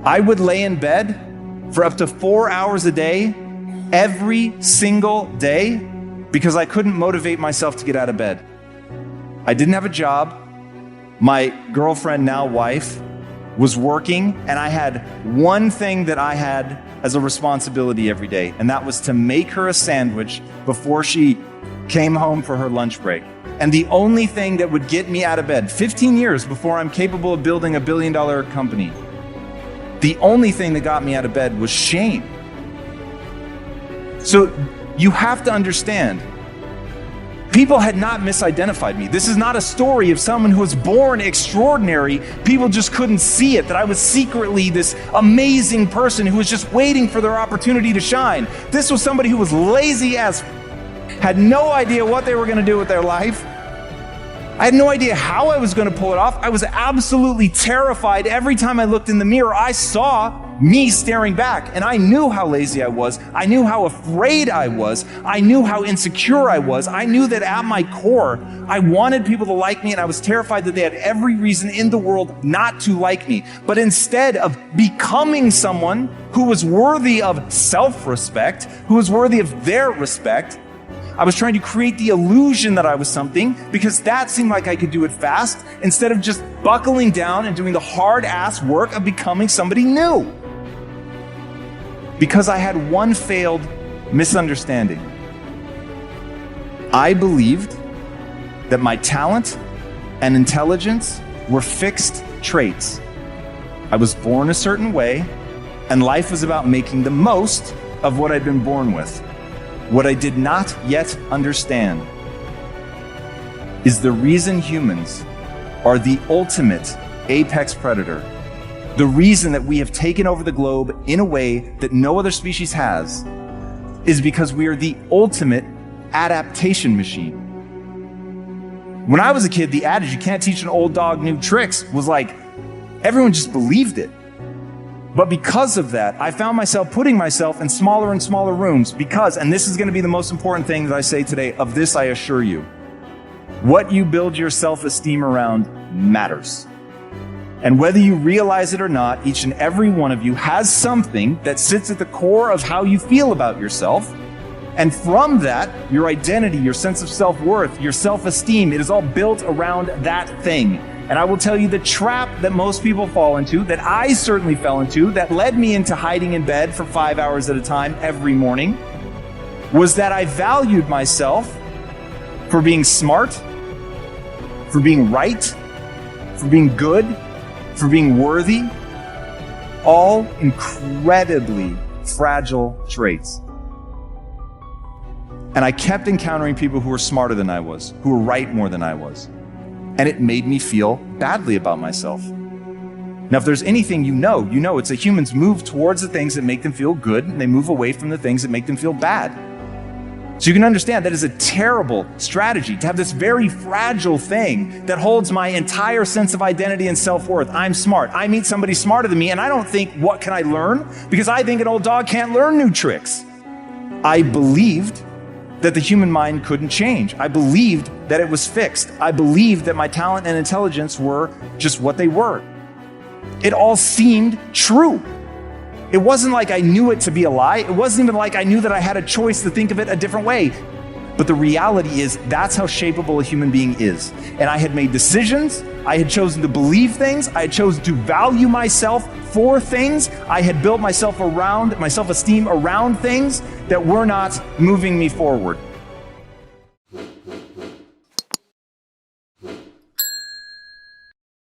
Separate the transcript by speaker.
Speaker 1: I would lay in bed for up to 4 hours a day, every single day, because I couldn't motivate myself to get out of bed. I didn't have a job. My girlfriend, now wife, was working, and I had one thing that I had as a responsibility every day, and that was to make her a sandwich before she came home for her lunch break. And the only thing that would get me out of bed, 15 years before I'm capable of building a billion-dollar company, the only thing that got me out of bed was shame. So you have to understand, people had not misidentified me. This is not a story of someone who was born extraordinary. People just couldn't see it, that I was secretly this amazing person who was just waiting for their opportunity to shine. This was somebody who was lazy as had no idea what they were going to do with their life. I had no idea how I was going to pull it off. I was absolutely terrified. Every time I looked in the mirror, I saw me staring back, and I knew how lazy I was. I knew how afraid I was. I knew how insecure I was. I knew that at my core, I wanted people to like me, and I was terrified that they had every reason in the world not to like me. But instead of becoming someone who was worthy of self-respect, who was worthy of their respect, I was trying to create the illusion that I was something because that seemed like I could do it fast instead of just buckling down and doing the hard-ass work of becoming somebody new. Because I had one failed misunderstanding. I believed that my talent and intelligence were fixed traits. I was born a certain way, and life was about making the most of what I'd been born with. What I did not yet understand is the reason humans are the ultimate apex predator. The reason that we have taken over the globe in a way that no other species has is because we are the ultimate adaptation machine. When I was a kid, the adage, you can't teach an old dog new tricks, was like, everyone just believed it. But because of that, I found myself putting myself in smaller and smaller rooms because, and this is going to be the most important thing that I say today, of this I assure you, what you build your self-esteem around matters. And whether you realize it or not, each and every one of you has something that sits at the core of how you feel about yourself. And from that, your identity, your sense of self-worth, your self-esteem, it is all built around that thing. And I will tell you the trap that most people fall into, that I certainly fell into, that led me into hiding in bed for 5 hours at a time every morning, was that I valued myself for being smart, for being right, for being good, for being worthy, all incredibly fragile traits. And I kept encountering people who were smarter than I was, who were right more than I was. And it made me feel badly about myself. Now, if there's anything you know it's that humans move towards the things that make them feel good, and they move away from the things that make them feel bad. So you can understand that is a terrible strategy to have this very fragile thing that holds my entire sense of identity and self-worth. I'm smart. I meet somebody smarter than me, and I don't think, what can I learn? Because I think an old dog can't learn new tricks. I believed that the human mind couldn't change. I believed that it was fixed. I believed that my talent and intelligence were just what they were. It all seemed true. It wasn't like I knew it to be a lie. It wasn't even like I knew that I had a choice to think of it a different way. But the reality is, that's how shapeable a human being is. And I had made decisions. I had chosen to believe things. I had chosen to value myself for things. I had built myself around, my self-esteem around things that were not moving me forward.